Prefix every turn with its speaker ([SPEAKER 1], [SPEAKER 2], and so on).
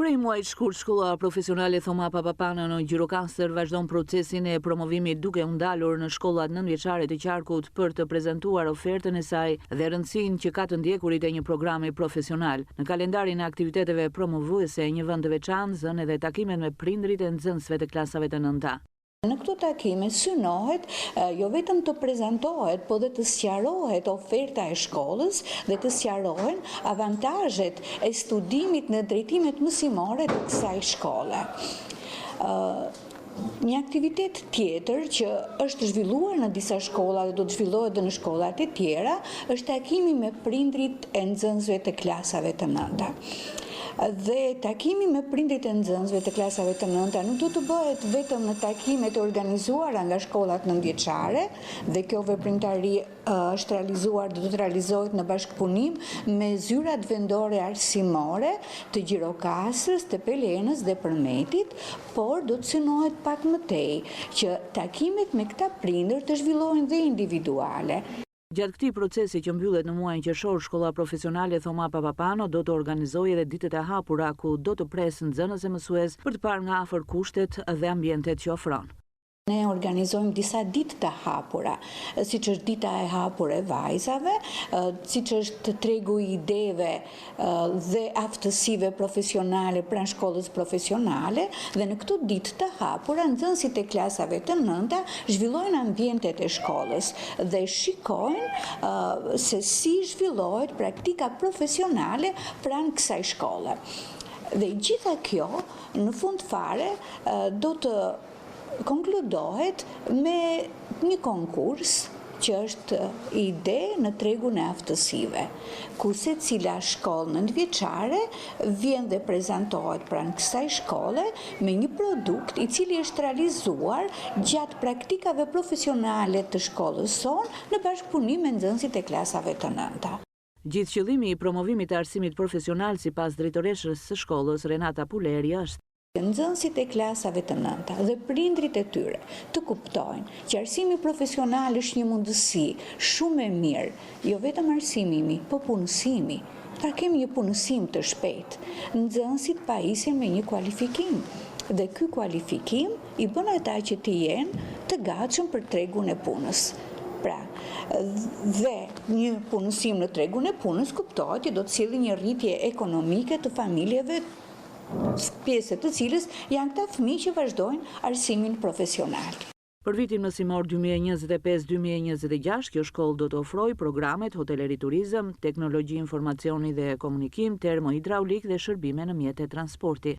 [SPEAKER 1] Prej muajit shkurt, shkolla profesionale Thoma Papapana në Gjirokastër vazhdon procesin e promovimit duke u ndalur në shkollat nëntëvjeçare të qarkut për të prezantuar ofertën e saj dhe rëndësinë që ka të ndjekurit e një programi profesional. Në kalendarin e aktiviteteve promovuese e një vend të veçantë zën edhe takimet me prindrit e nxënësve të klasave të nënta.
[SPEAKER 2] Në këto takime synohet jo vetëm të prezantohet, po dhe të sqarohet oferta e shkollës dhe të sqarohen avantazhet e studimit në drejtimet mësimore të kësaj shkolle. Një aktivitet tjetër që është zhvilluar në disa shkolla dhe do të zhvillohet dhe në shkollat e tjera është takimi me prindrit e nxënësve të klasave të nënta. Dhe takimi me prindrit e nxënësve të klasave të nënta nuk do të bëhet vetëm në takimet e organizuara nga shkollat nëntëvjeçare dhe kjo veprimtari është realizuar dhe do të realizohet në bashkëpunim me zyrat vendore arsimore të Gjirokastrës, të Pelenës dhe Përmetit, por do të synohet pak më tej që takimet me këta prindër të zhvillohen dhe individuale.
[SPEAKER 1] Gjatë këtij procesi që mbyllet në muajin qershor, shkolla profesionale Thoma Papapano do të organizojë edhe ditët e hapura ku do të presë nxënës e mësues për të parë nga afër kushtet dhe ambientet që ofron.
[SPEAKER 2] Ne organizojmë disa ditë të hapura, siç është dita e hapur e vajzave, siç është tregu i ideve dhe aftësive profesionale pranë shkollës profesionale, dhe në këto ditë të hapura nxënësit e klasave të nënta zhvillojnë ambientet e shkollës dhe shikojnë se si zhvillohet praktika profesionale pranë kësaj shkolle. Dhe gjitha kjo, në fund fare, do të konkludohet me një konkurs që është ide në tregun e aftësive, ku secila shkollë nëntëvjeçare vjen dhe prezantohet pranë kësaj shkolle me një produkt i cili është realizuar gjatë praktikave profesionale të shkollës sonë në bashkëpunim me nxënësit e klasave të nënta.
[SPEAKER 1] Gjithë qëllimi i promovimit të arsimit profesional sipas drejtoreshës së shkollës Renata Puleri është
[SPEAKER 2] nxënësit e klasave të nënta dhe prindrit e tyre të kuptojnë që arsimi profesional është një mundësi shumë e mirë, jo vetëm arsimi, po punësimi. Ta kemi një punësim të shpejtë. Nxënësit paisin me një kualifikim dhe ky kualifikim i bën ata që të jenë të gatshëm për tregun e punës. Pra, dhe një punësim në tregun e punës kuptohet që do të sjellë një rritje ekonomike të familjeve, pjesë të cilës janë këta fëmijë që vazhdojnë arsimin profesional.
[SPEAKER 1] Për vitin mësimor 2025-2026, kjo shkollë do të ofrojë programet hoteleri turizëm, teknologji informacioni dhe komunikim, termohidraulik dhe shërbime në mjete transporti.